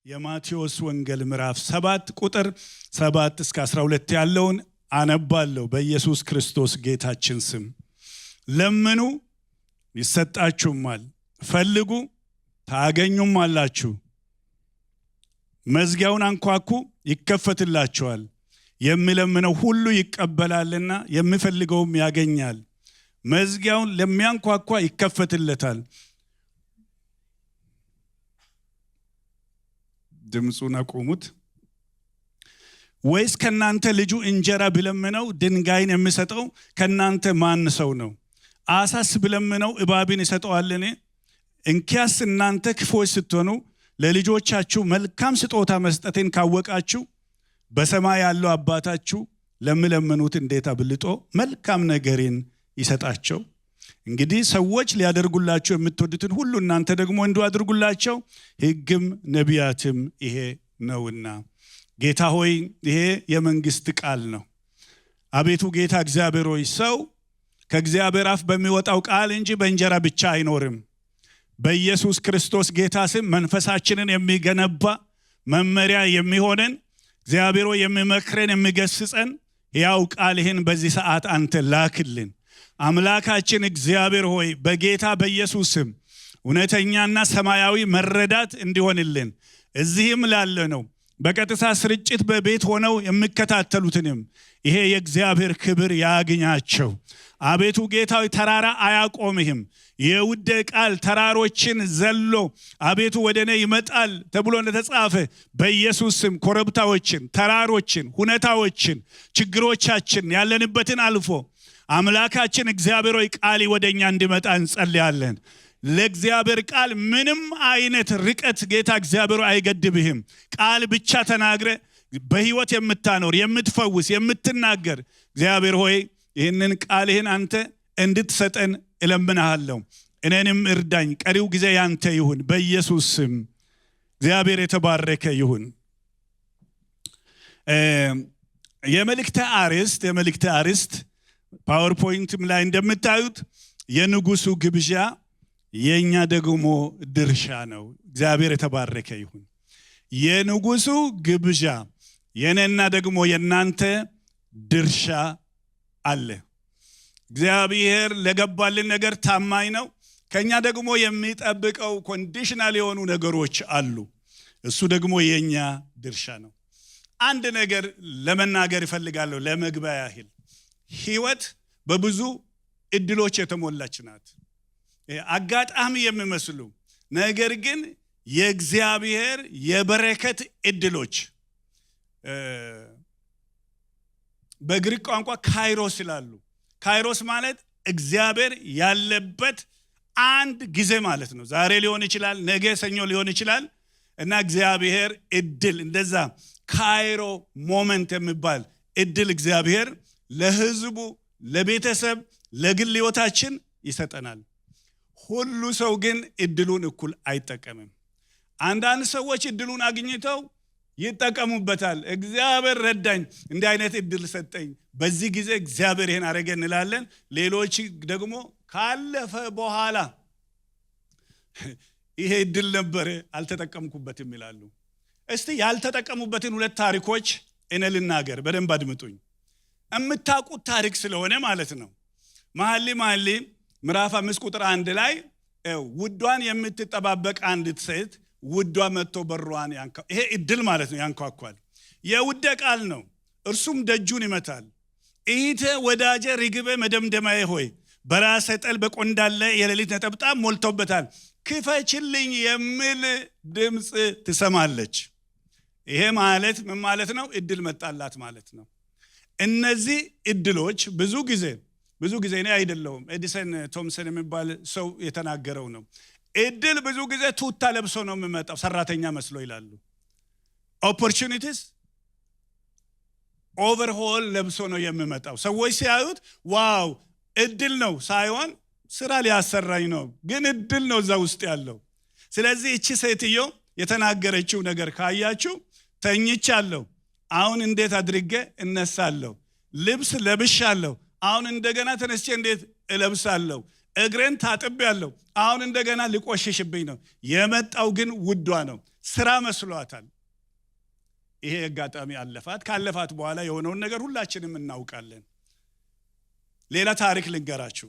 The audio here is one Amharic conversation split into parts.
የማቴዎስ ወንጌል ምዕራፍ 7 ቁጥር 7 እስከ 12 ያለውን አነባለሁ በኢየሱስ ክርስቶስ ጌታችን ስም። ለምኑ ይሰጣችሁማል፣ ፈልጉ ታገኙማላችሁ፣ መዝጊያውን አንኳኩ ይከፈትላችኋል። የሚለምነው ሁሉ ይቀበላልና የሚፈልገውም ያገኛል፣ መዝጊያውን ለሚያንኳኳ ይከፈትለታል። ድምጹን አቁሙት። ወይስ ከናንተ ልጁ እንጀራ ቢለምነው ድንጋይን የሚሰጠው ከናንተ ማን ሰው ነው? አሳስ ቢለምነው እባብን ይሰጠዋልን? እንኪያስ እናንተ ክፉዎች ስትሆኑ ለልጆቻችሁ መልካም ስጦታ መስጠትን ካወቃችሁ በሰማይ ያለው አባታችሁ ለሚለምኑት እንዴት አብልጦ መልካም ነገርን ይሰጣቸው። እንግዲህ ሰዎች ሊያደርጉላችሁ የምትወዱትን ሁሉ እናንተ ደግሞ እንዲሁ አድርጉላቸው፣ ሕግም ነቢያትም ይሄ ነውና። ጌታ ሆይ ይሄ የመንግስት ቃል ነው። አቤቱ ጌታ እግዚአብሔር ሆይ ሰው ከእግዚአብሔር አፍ በሚወጣው ቃል እንጂ በእንጀራ ብቻ አይኖርም። በኢየሱስ ክርስቶስ ጌታ ስም መንፈሳችንን የሚገነባ መመሪያ የሚሆነን እግዚአብሔር ሆይ የሚመክረን የሚገስጸን ያው ቃልህን በዚህ ሰዓት አንተ ላክልን። አምላካችን እግዚአብሔር ሆይ በጌታ በኢየሱስ ስም እውነተኛና ሰማያዊ መረዳት እንዲሆንልን እዚህም ላለ ነው በቀጥታ ስርጭት በቤት ሆነው የሚከታተሉትንም ይሄ የእግዚአብሔር ክብር ያግኛቸው። አቤቱ ጌታዊ ተራራ አያቆምህም። የውደ ቃል ተራሮችን ዘሎ አቤቱ ወደኔ ይመጣል ተብሎ እንደተጻፈ በኢየሱስ ስም ኮረብታዎችን፣ ተራሮችን፣ ሁኔታዎችን፣ ችግሮቻችን ያለንበትን አልፎ አምላካችን እግዚአብሔር ሆይ ቃል ወደኛ እንዲመጣ እንጸልያለን። ለእግዚአብሔር ቃል ምንም አይነት ርቀት ጌታ እግዚአብሔር አይገድብህም። ቃል ብቻ ተናግረ በህይወት የምታኖር የምትፈውስ የምትናገር እግዚአብሔር ሆይ ይህንን ቃልህን አንተ እንድትሰጠን እለምናለሁ። እኔንም እርዳኝ። ቀሪው ጊዜ ያንተ ይሁን በኢየሱስ ስም። እግዚአብሔር የተባረከ ይሁን። የመልእክተ አርዕስት ፓወርፖይንትም ላይ እንደምታዩት የንጉሱ ግብዣ የኛ ደግሞ ድርሻ ነው። እግዚአብሔር የተባረከ ይሁን። የንጉሱ ግብዣ የኔና ደግሞ የናንተ ድርሻ አለ። እግዚአብሔር ለገባልን ነገር ታማኝ ነው። ከኛ ደግሞ የሚጠብቀው ኮንዲሽናል የሆኑ ነገሮች አሉ። እሱ ደግሞ የኛ ድርሻ ነው። አንድ ነገር ለመናገር እፈልጋለሁ ለመግቢያ ያህል። ህይወት በብዙ እድሎች የተሞላች ናት። አጋጣሚ የሚመስሉ ነገር ግን የእግዚአብሔር የበረከት እድሎች። በግሪክ ቋንቋ ካይሮስ ይላሉ። ካይሮስ ማለት እግዚአብሔር ያለበት አንድ ጊዜ ማለት ነው። ዛሬ ሊሆን ይችላል፣ ነገ ሰኞ ሊሆን ይችላል እና እግዚአብሔር እድል እንደዛ ካይሮ ሞመንት የሚባል እድል እግዚአብሔር ለህዝቡ፣ ለቤተሰብ፣ ለግል ህይወታችን ይሰጠናል። ሁሉ ሰው ግን እድሉን እኩል አይጠቀምም። አንዳንድ ሰዎች እድሉን አግኝተው ይጠቀሙበታል። እግዚአብሔር ረዳኝ፣ እንዲህ አይነት እድል ሰጠኝ፣ በዚህ ጊዜ እግዚአብሔር ይሄን አረገ እንላለን። ሌሎች ደግሞ ካለፈ በኋላ ይሄ እድል ነበር አልተጠቀምኩበትም ይላሉ። እስቲ ያልተጠቀሙበትን ሁለት ታሪኮች እኔ ልናገር፣ በደንብ አድምጡኝ። የምታውቁት ታሪክ ስለሆነ ማለት ነው። መኃልየ ምዕራፍ 5 ቁጥር 1 ላይ ውዷን የምትጠባበቅ አንዲት ሴት ውዷ መጥቶ በሯን ይሄ እድል ማለት ነው ያንኳኳል። የውደ ቃል ነው። እርሱም ደጁን ይመታል። እህቴ ወዳጄ ርግቤ መደምደማዬ ሆይ በራሰ ጠል በቆንዳለ የሌሊት ነጠብጣብ ሞልቶበታል፣ ክፈችልኝ የሚል ድምፅ ትሰማለች። ይሄ ማለት ምን ማለት ነው? እድል መጣላት ማለት ነው። እነዚህ እድሎች ብዙ ጊዜ እኔ አይደለሁም ኤዲሰን ቶምሰን የሚባል ሰው የተናገረው ነው። እድል ብዙ ጊዜ ቱታ ለብሶ ነው የሚመጣው፣ ሰራተኛ መስሎ ይላሉ። ኦፖርቹኒቲስ ኦቨርሆል ለብሶ ነው የሚመጣው። ሰዎች ሲያዩት ዋው እድል ነው ሳይሆን ስራ ሊያሰራኝ ነው፣ ግን እድል ነው እዛ ውስጥ ያለው። ስለዚህ እቺ ሴትዮ የተናገረችው ነገር ካያችሁ ተኝቻለሁ፣ አሁን እንዴት አድርጌ እነሳለሁ? ልብስ ለብሻለሁ፣ አሁን እንደገና ተነስቼ እንዴት እለብሳለሁ? እግሬን ታጥቤያለሁ፣ አሁን እንደገና ሊቆሽሽብኝ ነው። የመጣው ግን ውዷ ነው። ስራ መስሏታል። ይሄ አጋጣሚ አለፋት። ካለፋት በኋላ የሆነውን ነገር ሁላችንም እናውቃለን። ሌላ ታሪክ ልንገራችሁ።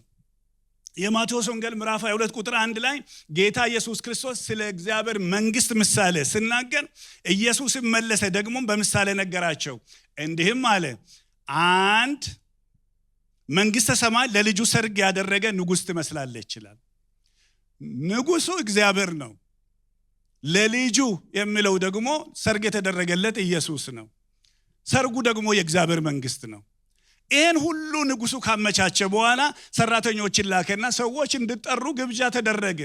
የማቴዎስ ወንጌል ምዕራፍ 22 ቁጥር 1 ላይ ጌታ ኢየሱስ ክርስቶስ ስለ እግዚአብሔር መንግስት ምሳሌ ሲናገር ኢየሱስም መለሰ፣ ደግሞ በምሳሌ ነገራቸው እንዲህም አለ፣ አንድ መንግስተ ሰማይ ለልጁ ሰርግ ያደረገ ንጉስ ትመስላለች ይላል። ንጉሱ እግዚአብሔር ነው። ለልጁ የሚለው ደግሞ ሰርግ የተደረገለት ኢየሱስ ነው። ሰርጉ ደግሞ የእግዚአብሔር መንግስት ነው። ይህን ሁሉ ንጉሱ ካመቻቸ በኋላ ሰራተኞችን ላከና ሰዎች እንዲጠሩ ግብዣ ተደረገ።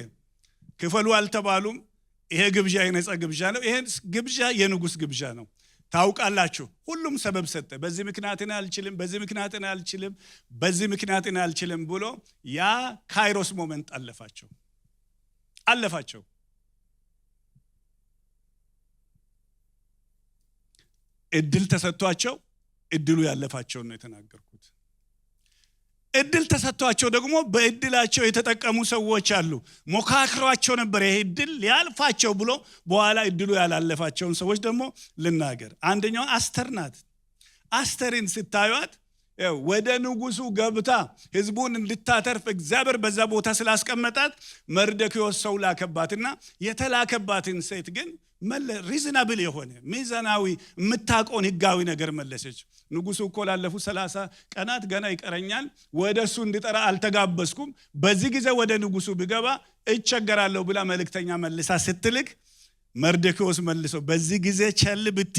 ክፈሉ አልተባሉም። ይሄ ግብዣ የነጻ ግብዣ ነው። ይሄ ግብዣ የንጉስ ግብዣ ነው። ታውቃላችሁ፣ ሁሉም ሰበብ ሰጠ። በዚህ ምክንያት እኔ አልችልም፣ በዚህ ምክንያት እኔ አልችልም፣ በዚህ ምክንያት እኔ አልችልም ብሎ ያ ካይሮስ ሞመንት አለፋቸው። እድል ተሰጥቷቸው እድሉ ያለፋቸው ነው የተናገርኩት። እድል ተሰጥቷቸው ደግሞ በእድላቸው የተጠቀሙ ሰዎች አሉ። ሞካክሯቸው ነበር ይሄ እድል ሊያልፋቸው ብሎ በኋላ እድሉ ያላለፋቸውን ሰዎች ደግሞ ልናገር። አንደኛው አስተር ናት። አስተርን ስታዩት ወደ ንጉሱ ገብታ ህዝቡን እንድታተርፍ እግዚአብሔር በዛ ቦታ ስላስቀመጣት መርዶክዮስ ሰው ላከባትና የተላከባትን ሴት ግን ሪዝናብል የሆነ ሚዛናዊ የምታውቀውን ህጋዊ ነገር መለሰች። ንጉሱ እኮ ላለፉ 30 ቀናት ገና ይቀረኛል፣ ወደሱ እንድጠራ አልተጋበዝኩም፣ በዚህ ጊዜ ወደ ንጉሱ ብገባ እቸገራለሁ ብላ መልእክተኛ መልሳ ስትልክ መርዶክዮስ መልሶ በዚህ ጊዜ ቸል ብቲ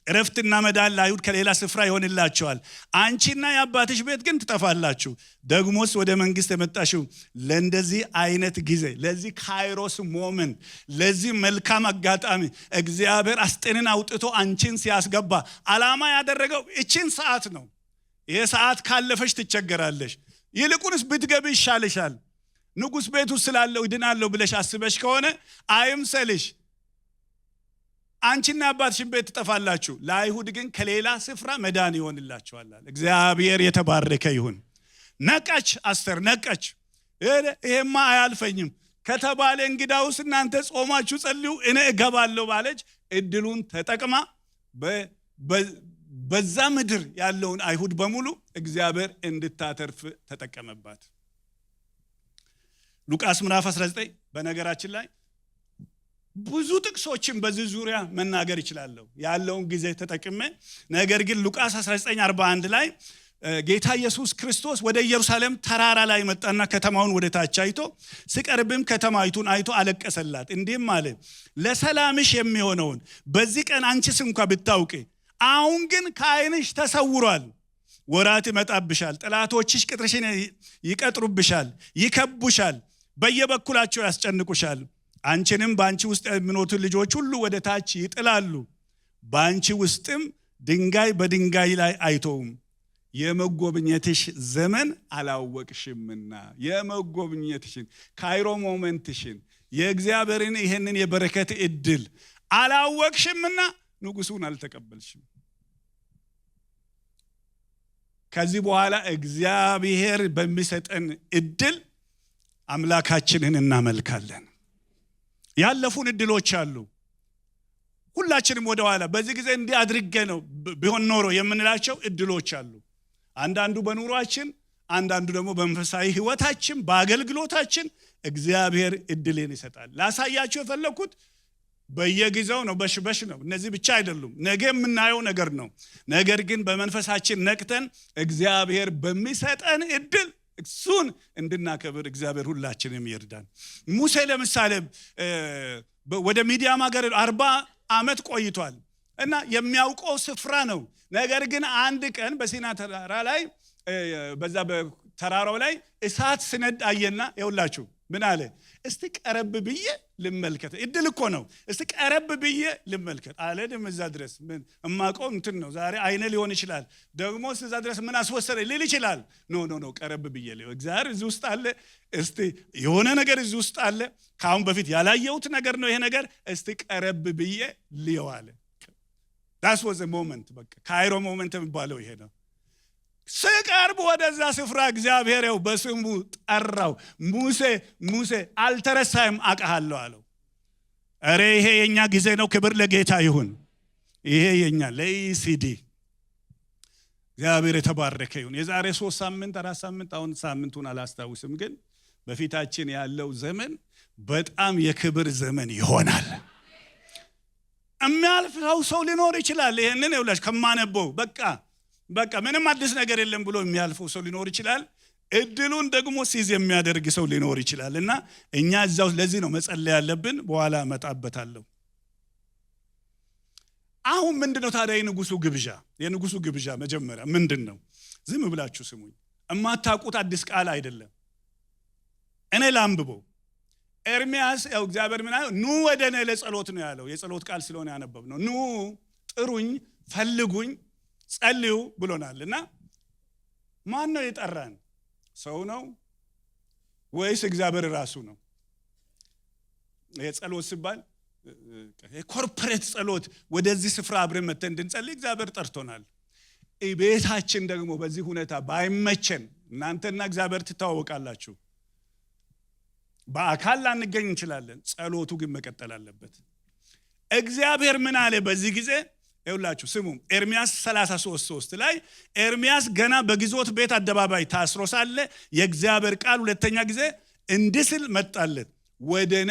እረፍትና መዳን ለአይሁድ ከሌላ ስፍራ ይሆንላቸዋል፣ አንቺና የአባትሽ ቤት ግን ትጠፋላችሁ። ደግሞስ ወደ መንግስት የመጣሽው ለእንደዚህ አይነት ጊዜ፣ ለዚህ ካይሮስ ሞመንት፣ ለዚህ መልካም አጋጣሚ እግዚአብሔር አስጤንን አውጥቶ አንቺን ሲያስገባ ዓላማ ያደረገው እቺን ሰዓት ነው። ይሄ ሰዓት ካለፈሽ ትቸገራለሽ። ይልቁንስ ብትገቢ ይሻልሻል። ንጉስ ቤቱ ስላለው ድናለው ብለሽ አስበሽ ከሆነ አይምሰልሽ። አንቺና አባትሽን ቤት ትጠፋላችሁ፣ ለአይሁድ ግን ከሌላ ስፍራ መዳን ይሆንላቸዋል። እግዚአብሔር የተባረከ ይሁን። ነቀች፣ አስተር ነቀች። ይሄማ አያልፈኝም ከተባለ እንግዳውስ እናንተ ጾማችሁ ጸልዩ እኔ እገባለሁ ባለች እድሉን ተጠቅማ በዛ ምድር ያለውን አይሁድ በሙሉ እግዚአብሔር እንድታተርፍ ተጠቀመባት። ሉቃስ ምዕራፍ 19 በነገራችን ላይ ብዙ ጥቅሶችን በዚህ ዙሪያ መናገር ይችላለሁ ያለውን ጊዜ ተጠቅሜ። ነገር ግን ሉቃስ 19:41 ላይ ጌታ ኢየሱስ ክርስቶስ ወደ ኢየሩሳሌም ተራራ ላይ መጣና ከተማውን ወደ ታች አይቶ ሲቀርብም ከተማይቱን አይቶ አለቀሰላት፣ እንዲህም አለ፣ ለሰላምሽ የሚሆነውን በዚህ ቀን አንቺስ እንኳን ብታውቂ፣ አሁን ግን ከዓይንሽ ተሰውሯል። ወራት ይመጣብሻል፣ ጠላቶችሽ ቅጥርሽን ይቀጥሩብሻል፣ ይከቡሻል፣ በየበኩላቸው ያስጨንቁሻል። አንቺንም በአንቺ ውስጥ የሚኖቱ ልጆች ሁሉ ወደ ታች ይጥላሉ፣ በአንቺ ውስጥም ድንጋይ በድንጋይ ላይ አይተውም። የመጎብኘትሽ ዘመን አላወቅሽምና። የመጎብኘትሽን ካይሮ ሞመንትሽን የእግዚአብሔርን ይሄንን የበረከት እድል አላወቅሽምና ንጉሱን አልተቀበልሽም። ከዚህ በኋላ እግዚአብሔር በሚሰጠን እድል አምላካችንን እናመልካለን። ያለፉን እድሎች አሉ። ሁላችንም ወደ ኋላ በዚህ ጊዜ እንዲህ አድርጌ ነው ቢሆን ኖሮ የምንላቸው እድሎች አሉ። አንዳንዱ በኑሯችን፣ አንዳንዱ ደግሞ በመንፈሳዊ ህይወታችን፣ በአገልግሎታችን እግዚአብሔር እድልን ይሰጣል። ላሳያችሁ የፈለኩት በየጊዜው ነው፣ በሽበሽ ነው። እነዚህ ብቻ አይደሉም፣ ነገ የምናየው ነገር ነው። ነገር ግን በመንፈሳችን ነቅተን እግዚአብሔር በሚሰጠን እድል እሱን እንድናከብር እግዚአብሔር ሁላችንም ይርዳን። ሙሴ ለምሳሌ ወደ ሚዲያም ሀገር 40 ዓመት ቆይቷል እና የሚያውቀው ስፍራ ነው። ነገር ግን አንድ ቀን በሲና ተራራ ላይ በዛ በተራራው ላይ እሳት ሲነድ አየና ይውላችሁ ምን አለ? እስቲ ቀረብ ብዬ ልመልከት። እድል እኮ ነው። እስቲ ቀረብ ብዬ ልመልከት አለ። ደም እዛ ድረስ ምን እማቀው እንትን ነው። ዛሬ አይነ ሊሆን ይችላል፣ ደግሞ እዛ ድረስ ምን አስወሰደ ሊል ይችላል። ኖ ቀረብ ብዬ ልየው። እግዚአብሔር እዚህ ውስጥ አለ። እስቲ የሆነ ነገር እዚህ ውስጥ አለ። ካሁን በፊት ያላየሁት ነገር ነው ይሄ ነገር። እስቲ ቀረብ ብዬ ልየው አለ። that was a moment። በቃ ካይሮ ሞመንት የሚባለው ይሄ ነው። ሲቀርብ ወደዛ ስፍራ እግዚአብሔር በስሙ ጠራው። ሙሴ አልተረሳህም አውቃለሁ አለው አረ ይሄ የኛ ጊዜ ነው። ክብር ለጌታ ይሁን። ይሄ የኛ ለኢሲዲ እግዚአብሔር የተባረከ ይሁን። የዛሬ 3 ሳምንት 4 ሳምንት አሁን ሳምንቱን አላስታውስም፣ ግን በፊታችን ያለው ዘመን በጣም የክብር ዘመን ይሆናል። የሚያልፈው ሰው ሊኖር ይችላል። ይሄንን ይውላሽ ከማነበው በቃ ምንም አዲስ ነገር የለም ብሎ የሚያልፈው ሰው ሊኖር ይችላል። እድሉን ደግሞ ሲዝ የሚያደርግ ሰው ሊኖር ይችላል። እና እኛ እዛው ለዚህ ነው መጸለይ ያለብን። በኋላ መጣበታለሁ። አሁን ምንድነው ታዲያ የንጉሱ ግብዣ መጀመሪያ ምንድነው? ዝም ብላችሁ ስሙኝ። እማታውቁት አዲስ ቃል አይደለም። እኔ ላንብበው። ኤርሚያስ ያው እግዚአብሔር ምን አለ? ኑ ወደ እኔ ለጸሎት ነው ያለው። የጸሎት ቃል ስለሆነ ያነበብነው። ኑ ጥሩኝ፣ ፈልጉኝ፣ ጸልዩ ብሎናልና ማን ነው የጠራን? ሰው ነው ወይስ እግዚአብሔር ራሱ ነው? የጸሎት ሲባል የኮርፖሬት ጸሎት ወደዚህ ስፍራ አብረን መተን እንድንጸልይ እግዚአብሔር ጠርቶናል። ቤታችን ደግሞ በዚህ ሁኔታ ባይመቸን እናንተና እግዚአብሔር ትተዋወቃላችሁ። በአካል ላንገኝ እንችላለን። ጸሎቱ ግን መቀጠል አለበት። እግዚአብሔር ምን አለ በዚህ ጊዜ? ይውላችሁ ስሙ። ኤርሚያስ 33:3 ላይ ኤርሚያስ ገና በግዞት ቤት አደባባይ ታስሮ ሳለ የእግዚአብሔር ቃል ሁለተኛ ጊዜ እንዲህ ሲል መጣለት። ወደኔ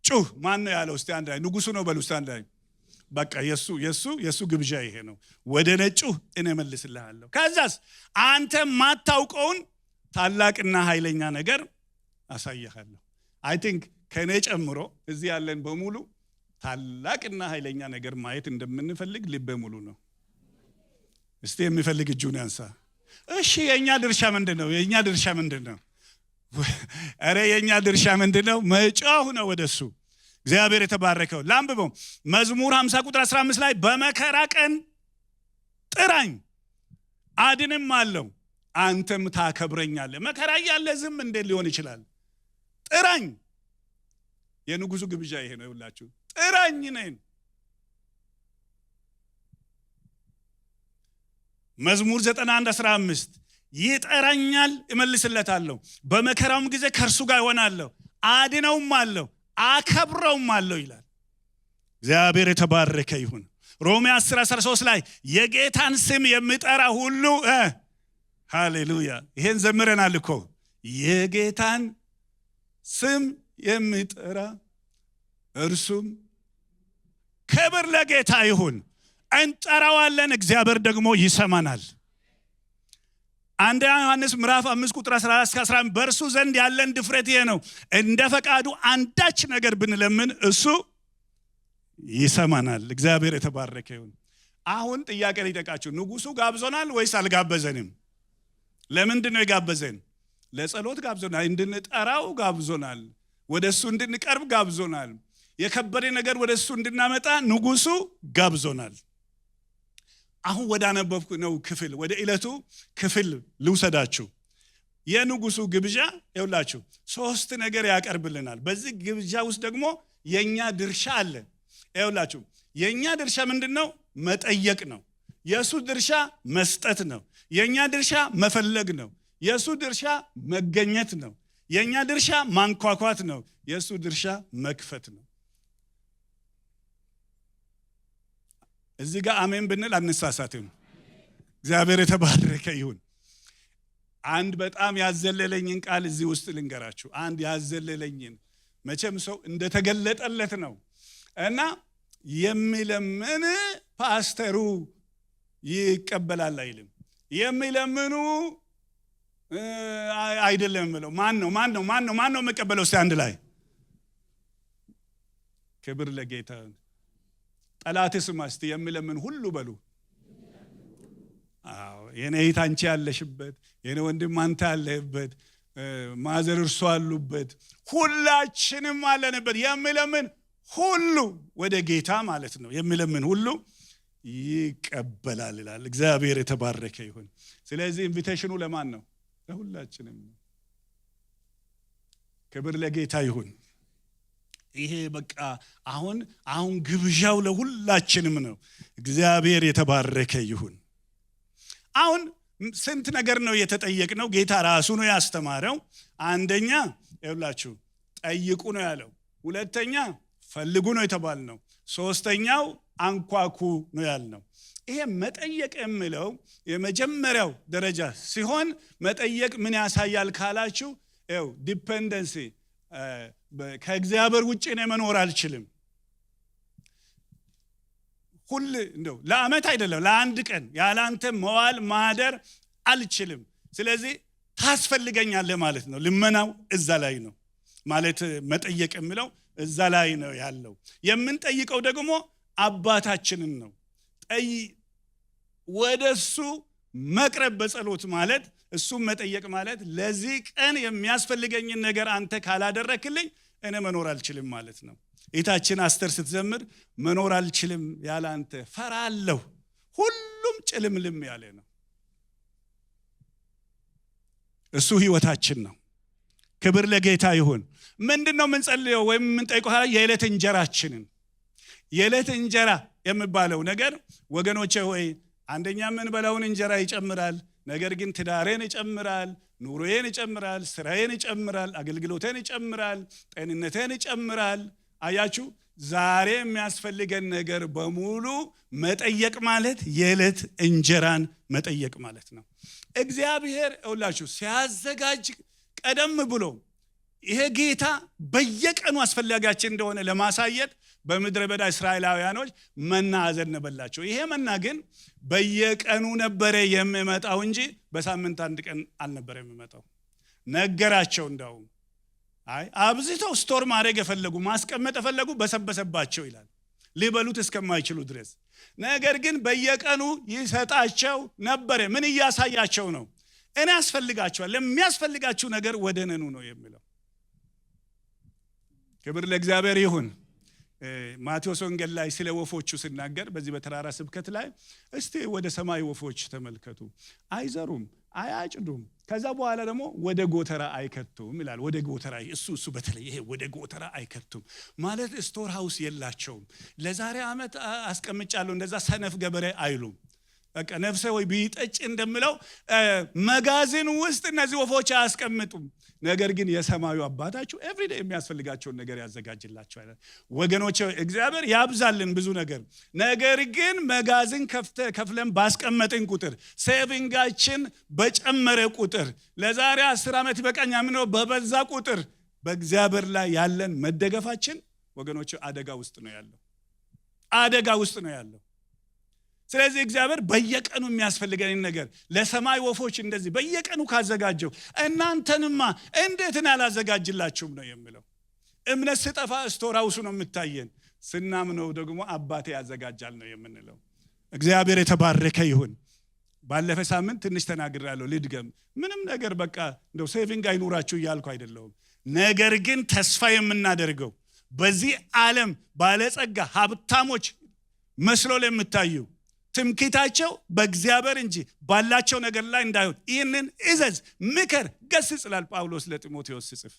ጩህ። ማን ነው ያለው? እስቲ አንድ ላይ ንጉሱ ነው በሉ። እስቲ አንድ ላይ በቃ የሱ ግብዣ ይሄ ነው። ወደኔ ጩህ፣ እኔ መልስልሃለሁ። ከዛስ አንተ ማታውቀውን ታላቅና ኃይለኛ ነገር አሳየሃለሁ። አይ ቲንክ ከኔ ጨምሮ እዚህ ያለን በሙሉ ታላቅና ኃይለኛ ነገር ማየት እንደምንፈልግ ልበ ሙሉ ነው። እስቲ የሚፈልግ እጁን ያንሳ። እሺ የኛ ድርሻ ምንድነው? የኛ ድርሻ ምንድነው? መጫሁ ነው ወደሱ። እግዚአብሔር የተባረከው። ላንብበው። መዝሙር 50:15 ላይ በመከራ ቀን ጥራኝ አድንም አለው አንተም ታከብረኛለህ። መከራ ያለ ዝም እንዴት ሊሆን ይችላል? ጥራኝ። የንጉሱ ግብዣ ይሄ ነው። ይውላችሁ ጥራኝ ነኝ። መዝሙር 91:15 ይጠራኛል እመልስለታለሁ፣ በመከራውም ጊዜ ከእርሱ ጋር እሆናለሁ፣ አድነውም አለው፣ አከብረውም አለው ይላል። እግዚአብሔር የተባረከ ይሁን። ሮሜ 10:13 ላይ የጌታን ስም የሚጠራ ሁሉ ሃሌሉያ። ይሄን ዘምረናል እኮ። የጌታን ስም የሚጠራ እርሱም ክብር ለጌታ ይሁን። እንጠራዋለን፣ እግዚአብሔር ደግሞ ይሰማናል። አንደኛ ዮሐንስ ምዕራፍ 5:14-15 በእርሱ ዘንድ ያለን ድፍረት ይሄ ነው፣ እንደ ፈቃዱ አንዳች ነገር ብንለምን እሱ ይሰማናል። እግዚአብሔር የተባረከ ይሁን። አሁን ጥያቄ ልጠይቃችሁ። ንጉሱ ጋብዞናል ወይስ አልጋበዘንም? ለምንድን ነው የጋበዘን? ለጸሎት ጋብዞናል፣ እንድንጠራው ጋብዞናል፣ ወደሱ እንድንቀርብ ጋብዞናል፣ የከበረ ነገር ወደሱ እንድናመጣ ንጉሱ ጋብዞናል። አሁን ወደ አነበብኩ ነው ክፍል ወደ ዕለቱ ክፍል ልውሰዳችሁ። የንጉሱ ግብዣ ይውላችሁ 3 ነገር ያቀርብልናል። በዚህ ግብዣ ውስጥ ደግሞ የኛ ድርሻ አለ። ይውላችሁ የኛ ድርሻ ምንድነው? መጠየቅ ነው። የሱ ድርሻ መስጠት ነው። የኛ ድርሻ መፈለግ ነው። የሱ ድርሻ መገኘት ነው። የኛ ድርሻ ማንኳኳት ነው። የሱ ድርሻ መክፈት ነው። እዚህ ጋር አሜን ብንል አንሳሳትም። እግዚአብሔር የተባረከ ይሁን። አንድ በጣም ያዘለለኝን ቃል እዚህ ውስጥ ልንገራችሁ። አንድ ያዘለለኝን መቼም ሰው እንደተገለጠለት ነው እና የሚለምን ፓስተሩ ይቀበላል አይልም። የሚለምኑ አይደለም ብለው ማን ነው መቀበለው? እስቲ አንድ ላይ ክብር ለጌታ። ጠላት ስማ እስቲ የሚለምን ሁሉ በሉ። አዎ የኔ እህት አንቺ ያለሽበት፣ የኔ ወንድም አንተ ያለህበት፣ ማዘር እርሱ አሉበት፣ ሁላችንም አለንበት። የሚለምን ሁሉ ወደ ጌታ ማለት ነው። የሚለምን ሁሉ ይቀበላል ይላል። እግዚአብሔር የተባረከ ይሁን። ስለዚህ ኢንቪቴሽኑ ለማን ነው? ለሁላችንም። ክብር ለጌታ ይሁን። ይሄ በቃ አሁን ግብዣው ለሁላችንም ነው። እግዚአብሔር የተባረከ ይሁን። አሁን ስንት ነገር ነው የተጠየቅነው? ጌታ ራሱ ነው ያስተማረው። አንደኛ ይኸውላችሁ ጠይቁ ነው ያለው። ሁለተኛ ፈልጉ ነው የተባልነው። ሶስተኛው አንኳኩ ነው ያልነው። ይሄ መጠየቅ የሚለው የመጀመሪያው ደረጃ ሲሆን መጠየቅ ምን ያሳያል ካላችሁ ዲፔንደንሲ ከእግዚአብሔር ውጪ ነው መኖር አልችልም። ሁሉ እንደው ለአመት አይደለም ለአንድ ቀን ያላንተ መዋል ማደር አልችልም። ስለዚህ ታስፈልገኛለህ ማለት ነው። ልመናው እዛ ላይ ነው ማለት መጠየቅ የሚለው እዛ ላይ ነው ያለው። የምንጠይቀው ደግሞ አባታችንን ነው። ወደሱ መቅረብ በጸሎት ማለት እሱም መጠየቅ ማለት ለዚህ ቀን የሚያስፈልገኝን ነገር አንተ ካላደረክልኝ እኔ መኖር አልችልም ማለት ነው። እህታችን አስተር ስትዘምር መኖር አልችልም ያለ አንተ ፈራለሁ፣ ሁሉም ጭልምልም ያለ ነው። እሱ ህይወታችን ነው። ክብር ለጌታ ይሁን። ምንድነው የምንጸልየው ወይም የምንጠይቀው? የዕለት እንጀራችንን። የዕለት እንጀራ የሚባለው ነገር ወገኖቼ ሆይ አንደኛ ምን በላውን እንጀራ ይጨምራል። ነገር ግን ትዳሬን ይጨምራል፣ ኑሮዬን ይጨምራል፣ ስራዬን ይጨምራል፣ አገልግሎቴን ይጨምራል፣ ጤንነቴን ይጨምራል። አያችሁ፣ ዛሬ የሚያስፈልገን ነገር በሙሉ መጠየቅ ማለት የዕለት እንጀራን መጠየቅ ማለት ነው። እግዚአብሔር ሁላችሁ ሲያዘጋጅ ቀደም ብሎ ይሄ ጌታ በየቀኑ አስፈላጊያችን እንደሆነ ለማሳየት በምድረ በዳ እስራኤላውያኖች መና አዘነበላቸው። ይሄ መና ግን በየቀኑ ነበረ የሚመጣው እንጂ በሳምንት አንድ ቀን አልነበረ የሚመጣው። ነገራቸው እንዳውም አብዝተው ስቶር ማድረግ የፈለጉ ማስቀመጥ የፈለጉ በሰበሰባቸው ይላል ሊበሉት እስከማይችሉ ድረስ። ነገር ግን በየቀኑ ይሰጣቸው ነበረ። ምን እያሳያቸው ነው? እኔ ያስፈልጋቸዋል፣ ለሚያስፈልጋችሁ ነገር ወደ እኔ ኑ ነው የሚለው። ክብር ለእግዚአብሔር ይሁን። ማቴዎስ ወንጌል ላይ ስለ ወፎቹ ሲናገር በዚህ በተራራ ስብከት ላይ እስቲ ወደ ሰማይ ወፎች ተመልከቱ፣ አይዘሩም፣ አያጭዱም፣ ከዛ በኋላ ደግሞ ወደ ጎተራ አይከቱም ይላል። ወደ ጎተራ እሱ በተለይ ይሄ ወደ ጎተራ አይከቱም ማለት ስቶር ሃውስ የላቸውም። ለዛሬ አመት አስቀምጫለሁ እንደዛ ሰነፍ ገበሬ አይሉም። በቃ ነፍሴ ወይ ቢጠጭ እንደምለው መጋዘን ውስጥ እነዚህ ወፎች አያስቀምጡም። ነገር ግን የሰማዩ አባታችሁ ኤቭሪዴይ የሚያስፈልጋቸውን ነገር ያዘጋጅላቸዋል። ወገኖች እግዚአብሔር ያብዛልን ብዙ ነገር። ነገር ግን መጋዘን ከፍለን ባስቀመጥን ቁጥር ሴቪንጋችን በጨመረ ቁጥር ለዛሬ 10 ዓመት በቀኛ ምነው በበዛ ቁጥር በእግዚአብሔር ላይ ያለን መደገፋችን ወገኖች አደጋ ውስጥ ነው ያለው። አደጋ ውስጥ ነው ያለው። ስለዚህ እግዚአብሔር በየቀኑ የሚያስፈልገን ነገር ለሰማይ ወፎች እንደዚህ በየቀኑ ካዘጋጀው እናንተንማ እንዴት ያላዘጋጅላችሁም ነው የሚለው። እምነት ስጠፋ ስቶር ሃውሱ ነው የምታየን፣ ስናምነው ደግሞ አባቴ ያዘጋጃል ነው የምንለው። እግዚአብሔር የተባረከ ይሁን። ባለፈ ሳምንት ትንሽ ተናግራለሁ፣ ልድገም። ምንም ነገር በቃ እንደው ሴቪንግ አይኑራችሁ እያልኩ አይደለሁም። ነገር ግን ተስፋ የምናደርገው በዚህ ዓለም ባለጸጋ ሀብታሞች መስሎ ለምታዩ ትምክህታቸው በእግዚአብሔር እንጂ ባላቸው ነገር ላይ እንዳይሆን ይህንን እዘዝ፣ ምከር፣ ገስጽ ይላል ጳውሎስ ለጢሞቴዎስ ሲጽፍ።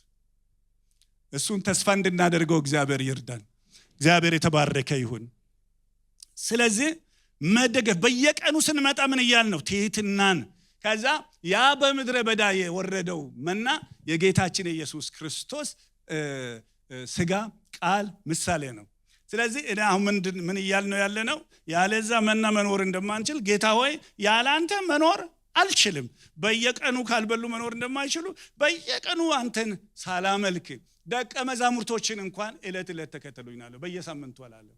እሱን ተስፋ እንድናደርገው እግዚአብሔር ይርዳን። እግዚአብሔር የተባረከ ይሁን። ስለዚህ መደገፍ በየቀኑ ስንመጣ ምን እያል ነው? ትህትናን። ከዛ ያ በምድረ በዳ የወረደው መና የጌታችን የኢየሱስ ክርስቶስ ስጋ ቃል ምሳሌ ነው። ስለዚህ እኔ አሁን ምን እያል ነው ያለ ነው? ያለዛ መና መኖር እንደማንችል ጌታ ሆይ ያላንተ መኖር አልችልም። በየቀኑ ካልበሉ መኖር እንደማይችሉ በየቀኑ አንተን ሳላመልክ ደቀ መዛሙርቶችን እንኳን እለት ተከተሉኝ አለ። በየሳምንቱ አላለ።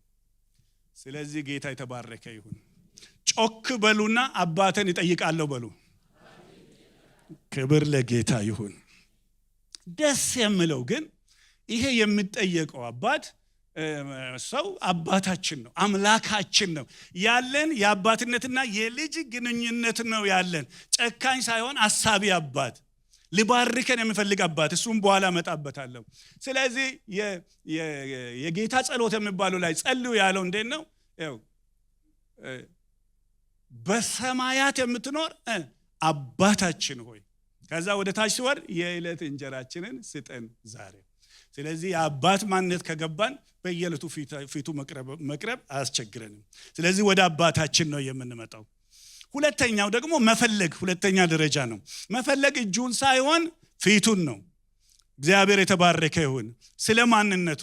ስለዚህ ጌታ የተባረከ ይሁን። ጮክ በሉና አባቴን እጠይቃለሁ በሉ። ክብር ለጌታ ይሁን። ደስ የሚለው ግን ይሄ የሚጠየቀው አባት ሰው አባታችን ነው፣ አምላካችን ነው። ያለን የአባትነትና የልጅ ግንኙነት ነው ያለን። ጨካኝ ሳይሆን አሳቢ አባት፣ ሊባርከን የሚፈልግ አባት። እሱም በኋላ መጣበታለሁ። ስለዚህ የጌታ ጸሎት የሚባለው ላይ ጸልዩ ያለው እንዴት ነው? በሰማያት የምትኖር አባታችን ሆይ፣ ከዛ ወደ ታች ሲወርድ የዕለት እንጀራችንን ስጠን ዛሬ። ስለዚህ የአባት ማንነት ከገባን በየዕለቱ ፊቱ መቅረብ አያስቸግረንም። ስለዚህ ወደ አባታችን ነው የምንመጣው። ሁለተኛው ደግሞ መፈለግ፣ ሁለተኛ ደረጃ ነው መፈለግ። እጁን ሳይሆን ፊቱን ነው። እግዚአብሔር የተባረከ ይሁን። ስለ ማንነቱ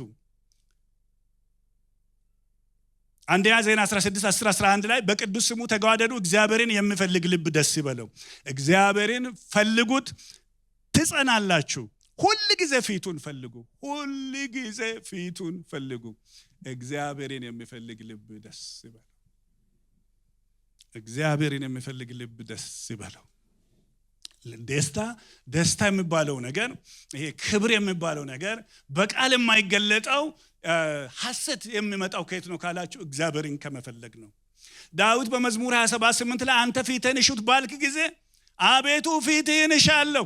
አንደኛ ዜና 16:10-11 ላይ በቅዱስ ስሙ ተጓደዱ፣ እግዚአብሔርን የሚፈልግ ልብ ደስ ይበለው። እግዚአብሔርን ፈልጉት ትጸናላችሁ። ሁሉ ጊዜ ፊቱን ፈልጉ፣ ሁሉ ጊዜ ፊቱን ፈልጉ። እግዚአብሔርን የሚፈልግ ልብ ደስ ይበለው። እግዚአብሔርን የሚፈልግ ልብ ደስ ይበለው። ደስታ የሚባለው ነገር፣ ይሄ ክብር የሚባለው ነገር በቃል የማይገለጠው ሐሰት የሚመጣው ከየት ነው ካላችሁ እግዚአብሔርን ከመፈለግ ነው። ዳዊት በመዝሙር 27:8 ላይ አንተ ፊትህን እሹት ባልክ ጊዜ አቤቱ ፊትህን እሻለሁ፣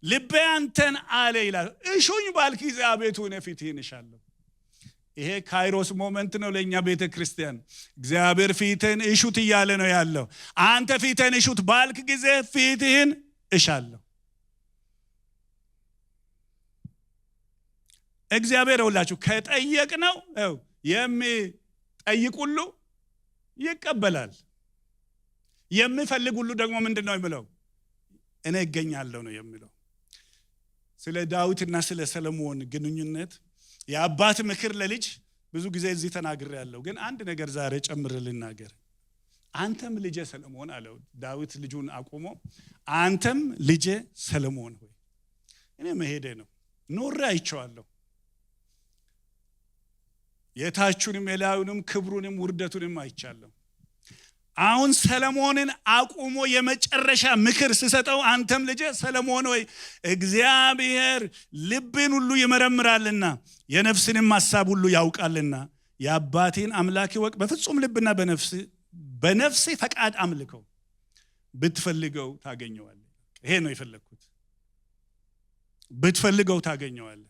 ልቤ አንተን አለ ይላል። እሹኝ ባልክ ጊዜ አቤቱ እኔ ፊትህን እሻለሁ። ይሄ ካይሮስ ሞመንት ነው ለኛ ቤተ ክርስቲያን። እግዚአብሔር ፊትህን እሹት እያለ ነው ያለው። አንተ ፊትህን እሹት ባልክ ጊዜ ፊትህን እሻለሁ። እግዚአብሔር ሁላችሁ ከጠየቅነው የሚጠይቅ ሁሉ ይቀበላል። የሚፈልግ ሁሉ ደግሞ ምንድነው የሚለው? እኔ እገኛለሁ ነው የሚለው። ስለ ዳዊትና ስለ ሰሎሞን ግንኙነት የአባት ምክር ለልጅ ብዙ ጊዜ እዚህ ተናግሬያለሁ፣ ግን አንድ ነገር ዛሬ ጨምር ልናገር። አንተም ልጄ ሰሎሞን አለው ዳዊት ልጁን አቆሞ፣ አንተም ልጄ ሰሎሞን ሆይ እኔ መሄዴ ነው፣ ኖሬ አይቼዋለሁ፣ የታቹንም የላዩንም ክብሩንም ውርደቱንም አይቻለሁ። አሁን ሰሎሞንን አቁሞ የመጨረሻ ምክር ሲሰጠው አንተም ልጄ ሰሎሞን ሆይ እግዚአብሔር ልብን ሁሉ ይመረምራልና የነፍስንም ሐሳብ ሁሉ ያውቃልና የአባቴን አምላክ ይወቅ፣ በፍጹም ልብና በነፍስ ፈቃድ አምልከው፣ ብትፈልገው ታገኘዋለህ። ይሄ ነው የፈለግኩት። ብትፈልገው ታገኘዋለህ።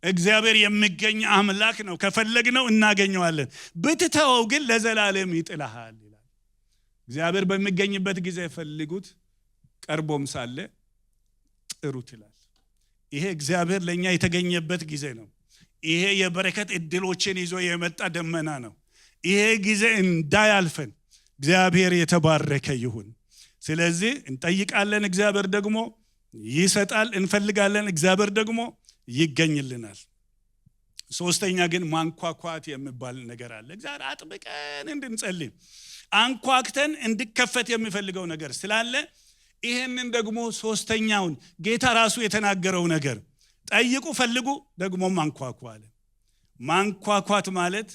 እግዚአብሔር የሚገኝ አምላክ ነው። ከፈለግነው እናገኘዋለን። ብትተወው ግን ለዘላለም ይጥልሃል ይላል። እግዚአብሔር በሚገኝበት ጊዜ ፈልጉት፣ ቀርቦም ሳለ ጥሩት ይላል። ይሄ እግዚአብሔር ለኛ የተገኘበት ጊዜ ነው። ይሄ የበረከት እድሎችን ይዞ የመጣ ደመና ነው። ይሄ ጊዜ እንዳያልፈን እግዚአብሔር የተባረከ ይሁን። ስለዚህ እንጠይቃለን፣ እግዚአብሔር ደግሞ ይሰጣል። እንፈልጋለን፣ እግዚአብሔር ደግሞ ይገኝልናል። ሶስተኛ ግን ማንኳኳት የሚባል ነገር አለ። እግዚአብሔር አጥብቀን እንድንጸልይ አንኳክተን እንድከፈት የሚፈልገው ነገር ስላለ ይሄንን ደግሞ ሶስተኛውን ጌታ ራሱ የተናገረው ነገር ጠይቁ፣ ፈልጉ፣ ደግሞ ማንኳኳ አለ። ማንኳኳት ማለት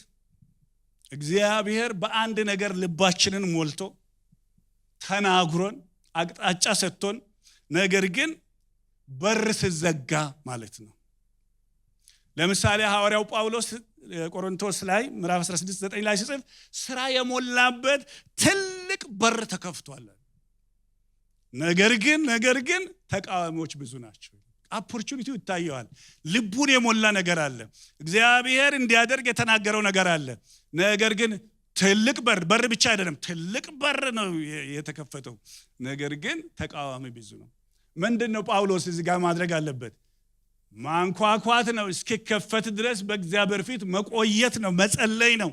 እግዚአብሔር በአንድ ነገር ልባችንን ሞልቶ ተናግሮን አቅጣጫ ሰጥቶን ነገር ግን በር ሲዘጋ ማለት ነው። ለምሳሌ ሐዋርያው ጳውሎስ ቆሮንቶስ ላይ ምዕራፍ 16:9 ላይ ሲጽፍ ስራ የሞላበት ትልቅ በር ተከፍቷል፣ ነገር ግን ተቃዋሚዎች ብዙ ናቸው። ኦፖርቹኒቲው ይታየዋል። ልቡን የሞላ ነገር አለ፣ እግዚአብሔር እንዲያደርግ የተናገረው ነገር አለ። ነገር ግን ትልቅ በር ብቻ አይደለም፣ ትልቅ በር ነው የተከፈተው። ነገር ግን ተቃዋሚ ብዙ ነው። ምንድነው ጳውሎስ እዚህ ጋር ማድረግ አለበት? ማንኳኳት ነው። እስኪከፈት ድረስ በእግዚአብሔር ፊት መቆየት ነው፣ መጸለይ ነው።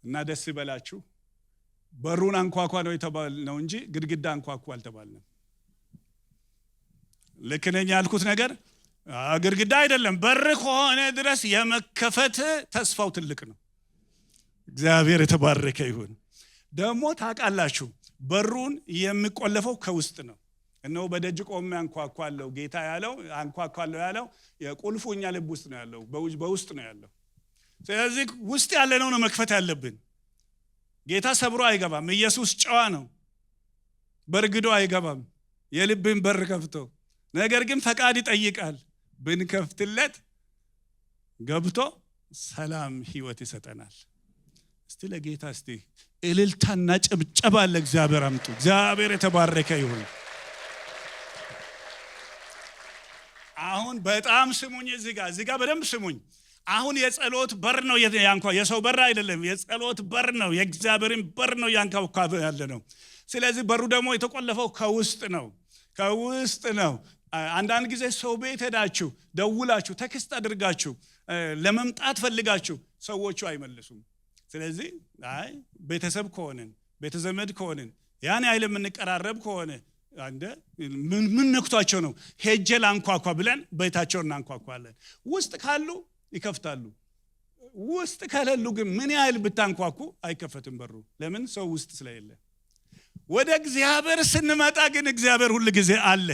እና ደስ ይበላችሁ፣ በሩን አንኳኳ ነው የተባልነው እንጂ ግድግዳ አንኳኳ አልተባልንም። ልክ ነኝ ያልኩት ነገር ግድግዳ አይደለም። በር ከሆነ ድረስ የመከፈት ተስፋው ትልቅ ነው። እግዚአብሔር የተባረከ ይሁን። ደግሞ ታውቃላችሁ በሩን የሚቆለፈው ከውስጥ ነው። እነሆ በደጅ ቆሜ አንኳኳለሁ ጌታ ያለው አንኳኳለሁ ያለው የቁልፉ እኛ ልብ ውስጥ ነው ያለው፣ በውስጥ ነው ያለው። ስለዚህ ውስጥ ያለነው ነው መክፈት ያለብን። ጌታ ሰብሮ አይገባም። ኢየሱስ ጨዋ ነው፣ በርግዶ አይገባም። የልብን በር ከፍቶ ነገር ግን ፈቃድ ይጠይቃል። ብንከፍትለት ገብቶ ሰላም ህይወት ይሰጠናል። እስቲ ለጌታ እስቲ እልልታና ጭብጨባ ለእግዚአብሔር አምጡ። እግዚአብሔር የተባረከ ይሁን። አሁን በጣም ስሙኝ፣ እዚህ ጋር በደንብ ስሙኝ። አሁን የጸሎት በር ነው የሰው በር አይደለም፣ የጸሎት በር ነው፣ የእግዚአብሔርን በር ነው ያንኳኳ ያለ ነው። ስለዚህ በሩ ደግሞ የተቆለፈው ከውስጥ ነው። አንዳንድ ጊዜ ሰው ቤት ሄዳችሁ ደውላችሁ ቴክስት አድርጋችሁ ለመምጣት ፈልጋችሁ ሰዎቹ አይመልሱም። ስለዚህ ቤተሰብ ከሆነን ቤተዘመድ ከሆነን ያን አይል የምንቀራረብ ከሆነ ምን ነክቷቸው ነው ሄጄ ላንኳኳ ብለን ቤታቸውን እናንኳኳለን። ውስጥ ካሉ ይከፍታሉ፣ ውስጥ ከሌሉ ግን ምን ያህል ብታንኳኩ አይከፈትም በሩ። ለምን? ሰው ውስጥ ስለሌለ። ወደ እግዚአብሔር ስንመጣ ግን እግዚአብሔር ሁሉ ጊዜ አለ።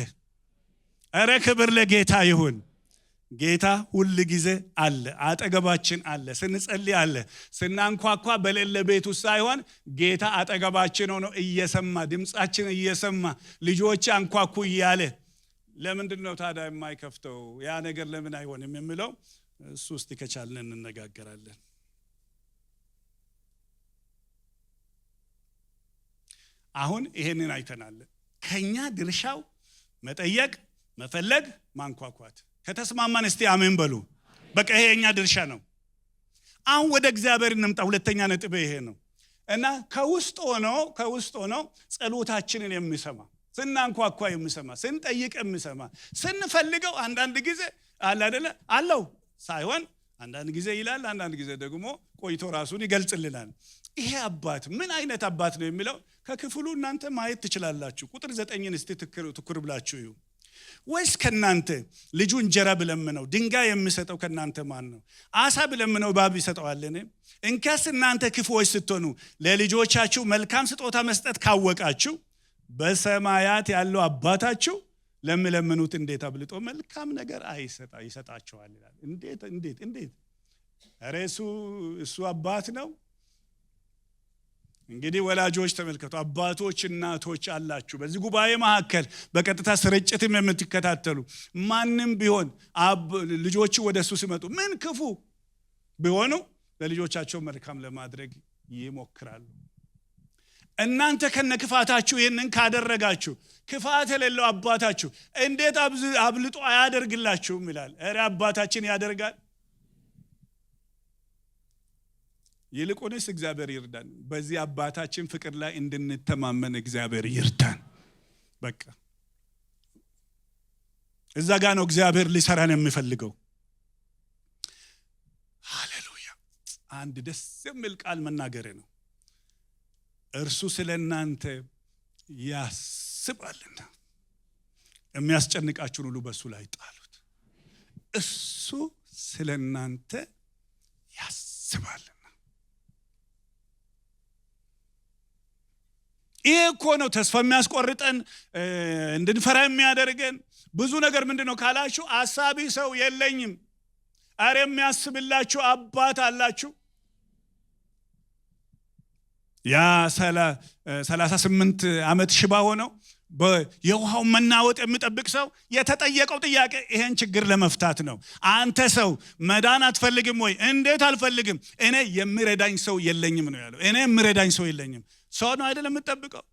ኧረ ክብር ለጌታ ይሁን። ጌታ ሁሉ ጊዜ አለ፣ አጠገባችን አለ። ስንጸልይ አለ። ስናንኳኳ በሌለ ቤት ውስጥ ሳይሆን ጌታ አጠገባችን ሆኖ እየሰማ ድምጻችን እየሰማ ልጆች አንኳኩ እያለ ለምንድን ነው ታዲያ የማይከፍተው? ያ ነገር ለምን አይሆንም የሚለው እሱ ውስጥ ከቻልን እንነጋገራለን። አሁን ይሄንን አይተናል። ከኛ ድርሻው መጠየቅ፣ መፈለግ፣ ማንኳኳት። ከተስማማን እስቲ አሜን በሉ። በቃ ይሄ የኛ ድርሻ ነው። አሁን ወደ እግዚአብሔር እንምጣ። ሁለተኛ ነጥብ ይሄ ነው እና ከውስጥ ሆኖ ጸሎታችንን የሚሰማ፣ ስናንኳኳ የሚሰማ፣ ስንጠይቅ የሚሰማ፣ ስንፈልገው አንዳንድ ጊዜ አለ አይደለ አለው ሳይሆን አንዳንድ ጊዜ ይላል፣ አንዳንድ ጊዜ ደግሞ ቆይቶ ራሱን ይገልጽልናል። ይሄ አባት ምን አይነት አባት ነው የሚለው ከክፍሉ እናንተ ማየት ትችላላችሁ። ቁጥር 9ን እስቲ ትኩር ብላችሁ እዩ። ወይስ ከናንተ ልጁ እንጀራ ብለምነው ድንጋይ የሚሰጠው ከናንተ ማን ነው? አሳ ብለምነው እባብ ይሰጠዋልን? እንኪያስ እናንተ ክፉዎች ስትሆኑ ለልጆቻችሁ መልካም ስጦታ መስጠት ካወቃችሁ በሰማያት ያለው አባታችሁ ለሚለምኑት እንዴት አብልጦ መልካም ነገር ይሰጣቸዋል ይላል። እንዴት ኧረ እሱ አባት ነው። እንግዲህ ወላጆች ተመልከቱ፣ አባቶች እናቶች አላችሁ በዚህ ጉባኤ መካከል በቀጥታ ስርጭትም የምትከታተሉ ማንም ቢሆን ልጆቹ ወደሱ ሲመጡ ምን ክፉ ቢሆኑ ለልጆቻቸው መልካም ለማድረግ ይሞክራሉ። እናንተ ከነክፋታችሁ ይህንን ካደረጋችሁ ክፋት የሌለው አባታችሁ እንዴት አብልጦ አያደርግላችሁም ይላል። ኧረ አባታችን ያደርጋል። ይልቁንስ እግዚአብሔር ይርዳን። በዚህ አባታችን ፍቅር ላይ እንድንተማመን እግዚአብሔር ይርዳን። በቃ እዛ ጋር ነው እግዚአብሔር ሊሰራን የሚፈልገው። ሃሌሉያ። አንድ ደስ የሚል ቃል መናገር ነው። እርሱ ስለናንተ ያስባልና የሚያስጨንቃችሁን ሁሉ በሱ ላይ ጣሉት። እሱ ስለናንተ ያስባልና። ይሄ እኮ ነው ተስፋ የሚያስቆርጠን እንድንፈራ የሚያደርገን። ብዙ ነገር ምንድነው ካላችሁ አሳቢ ሰው የለኝም። አረ የሚያስብላችሁ አባት አላችሁ። ያ 38 ዓመት ሽባ ሆነው የውሃው መናወጥ የሚጠብቅ ሰው የተጠየቀው ጥያቄ ይሄን ችግር ለመፍታት ነው። አንተ ሰው መዳን አትፈልግም ወይ? እንዴት አልፈልግም? እኔ የሚረዳኝ ሰው የለኝም ነው ያለው። እኔ የሚረዳኝ ሰው የለኝም። ሰው ነው አይደለም የምትጠብቀው?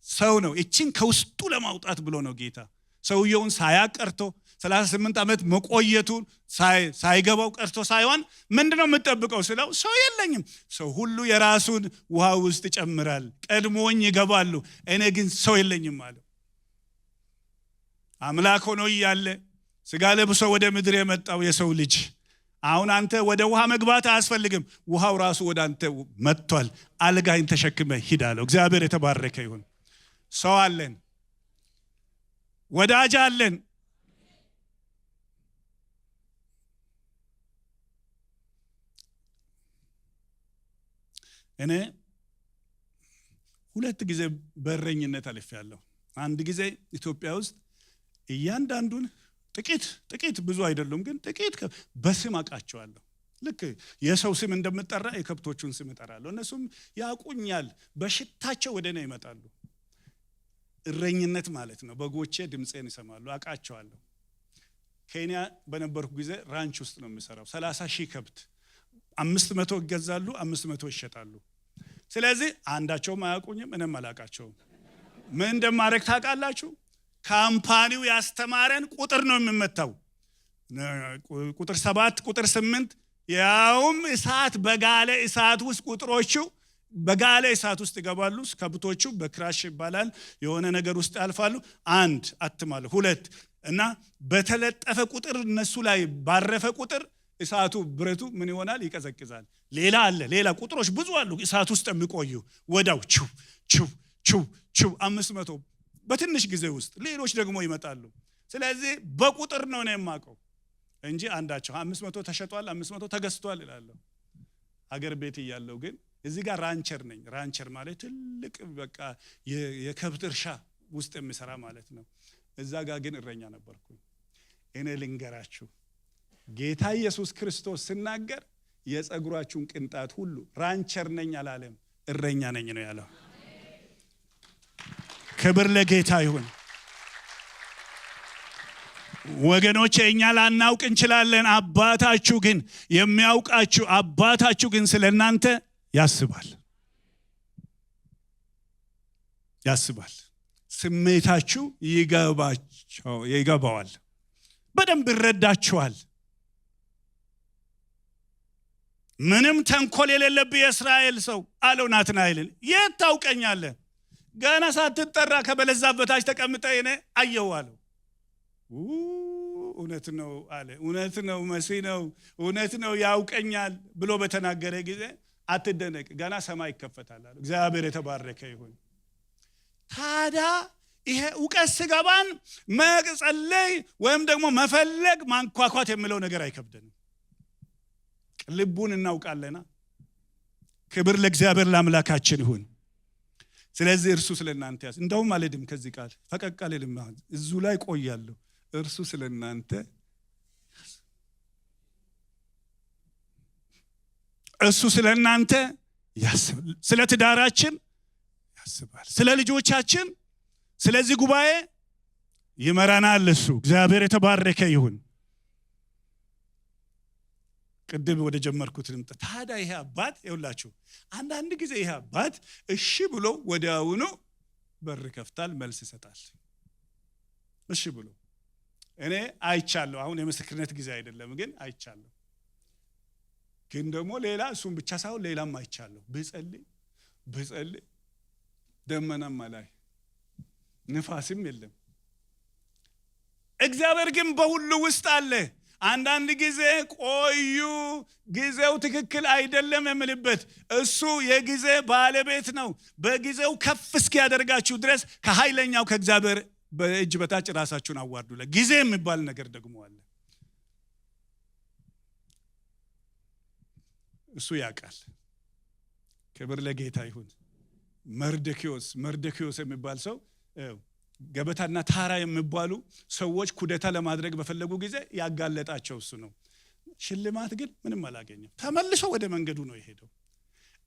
ሰው ነው። እቺን ከውስጡ ለማውጣት ብሎ ነው ጌታ ሰውየውን ሳያቀርቶ 38 ዓመት መቆየቱን ሳይገባው ቀርቶ ሳይሆን ምንድነው የምትጠብቀው ስለው ሰው የለኝም። ሰው ሁሉ የራሱን ውሃ ውስጥ ይጨምራል፣ ቀድሞኝ ይገባሉ፣ እኔ ግን ሰው የለኝም ማለት። አምላክ ሆኖ እያለ ስጋ ለብሶ ወደ ምድር የመጣው የሰው ልጅ አሁን አንተ ወደ ውሃ መግባት አያስፈልግም፣ ውሃው ራሱ ወደ አንተ መጥቷል። አልጋይን ተሸክመ ሂድ አለው። እግዚአብሔር የተባረከ ይሁን። ሰው አለን፣ ወዳጅ አለን። እኔ 2 ጊዜ በረኝነት አልፌያለሁ። አንድ ጊዜ ኢትዮጵያ ውስጥ እያንዳንዱን ጥቂት ብዙ አይደሉም ግን ጥቂት በስም አውቃቸዋለሁ። ልክ የሰው ስም እንደምጠራ የከብቶቹን ስም እጠራለሁ። እነሱም ያቁኛል፣ በሽታቸው ወደ እኔ ይመጣሉ። እረኝነት ማለት ነው። በጎቼ ድምጼን ይሰማሉ፣ አውቃቸዋለሁ። ኬንያ በነበርኩ ጊዜ ራንች ውስጥ ነው የምሰራው። 30,000 ከብት 500 ይገዛሉ፣ 500 ይሸጣሉ። ስለዚህ አንዳቸውም አያውቁኝም፣ እኔም አላውቃቸውም። ምን እንደማደርግ ታውቃላችሁ? ካምፓኒው ያስተማረን ቁጥር ነው የሚመታው። ቁጥር 7 ቁጥር 8 ያውም እሳት በጋለ እሳት ውስጥ ቁጥሮቹ በጋለ እሳት ውስጥ ይገባሉ። ከብቶቹ በክራሽ ይባላል የሆነ ነገር ውስጥ ያልፋሉ። 1 አትማለ 2 እና በተለጠፈ ቁጥር እነሱ ላይ ባረፈ ቁጥር እሳቱ ብረቱ ምን ይሆናል? ይቀዘቅዛል። ሌላ አለ፣ ሌላ ቁጥሮች ብዙ አሉ እሳት ውስጥ የሚቆዩ ወዳው ቹ 500 በትንሽ ጊዜ ውስጥ ሌሎች ደግሞ ይመጣሉ። ስለዚህ በቁጥር ነው የማውቀው እንጂ አንዳቸው 500 ተሸጧል 500 ተገዝቷል ይላል። አገር ቤት እያለሁ ግን እዚህ ጋር ራንቸር ነኝ። ራንቸር ማለት ትልቅ በቃ የከብት እርሻ ውስጥ የሚሰራ ማለት ነው። እዛ ጋር ግን እረኛ ነበርኩኝ። እኔ ልንገራችሁ ጌታ ኢየሱስ ክርስቶስ ሲናገር የጸጉራችሁን ቅንጣት ሁሉ ራንቸር ነኝ አላለም፣ እረኛ ነኝ ነው ያለው። ክብር ለጌታ ይሁን። ወገኖቼ እኛ ላናውቅ እንችላለን፣ አባታችሁ ግን የሚያውቃችሁ አባታችሁ ግን ስለናንተ ያስባል። ስሜታችሁ ይገባዋል፣ በደንብ ይረዳችኋል። ምንም ተንኮል የሌለብህ የእስራኤል ሰው አለው ናትናኤልን፣ የት ታውቀኛለህ? ገና ሳትጠራ ከበለስ ዛፍ በታች ተቀምጠህ እኔ አየሁ አለው። እውነት ነው አለ። እውነት ነው፣ መሲህ ነው፣ እውነት ነው፣ ያውቀኛል ብሎ በተናገረ ጊዜ አትደነቅ፣ ገና ሰማይ ይከፈታል አለ። እግዚአብሔር የተባረከ ይሁን። ታዲያ ይሄ እውቀት ሲገባን መጸለይ ወይም ደግሞ መፈለግ ማንኳኳት የሚለው ነገር አይከብደንም። ልቡን እናውቃለና። ክብር ለእግዚአብሔር ለአምላካችን ይሁን። ስለዚህ እርሱ ስለናንተ እንደውም አልሄድም ከዚህ ቃል ፈቀቅ አልልም፣ እዙ ላይ ቆያለሁ። እርሱ ስለናንተ እሱ ስለናንተ ያስባል። ስለ ትዳራችን ያስባል፣ ስለ ልጆቻችን፣ ስለዚህ ጉባኤ ይመራናል እሱ። እግዚአብሔር የተባረከ ይሁን። ቅድም ወደ ጀመርኩት ልምጣ። ታዲያ ይሄ አባት ይውላችሁ አንዳንድ ጊዜ ይሄ አባት እሺ ብሎ ወዲያውኑ በር ከፍታል፣ መልስ ይሰጣል። እሺ ብሎ እኔ አይቻለሁ። አሁን የምስክርነት ጊዜ አይደለም ግን አይቻለሁ። ግን ደግሞ ሌላ እሱም ብቻ ሳይሆን ሌላም አይቻለሁ። ብጸልይ ደመናም ላይ ንፋስም የለም፣ እግዚአብሔር ግን በሁሉ ውስጥ አለ። አንዳንድ ጊዜ ቆዩ፣ ጊዜው ትክክል አይደለም የምልበት እሱ የጊዜ ባለቤት ነው። በጊዜው ከፍ እስኪያደርጋችሁ ድረስ ከኃይለኛው ከእግዚአብሔር በእጅ በታች ራሳችሁን አዋርዱ። ጊዜ የሚባል ነገር ደግሞ አለ። እሱ ያውቃል። ክብር ለጌታ ይሁን። መርዶክዮስ የሚባል ሰው ገበታና ታራ የሚባሉ ሰዎች ኩደታ ለማድረግ በፈለጉ ጊዜ ያጋለጣቸው እሱ ነው። ሽልማት ግን ምንም አላገኘም። ተመልሶ ወደ መንገዱ ነው የሄደው።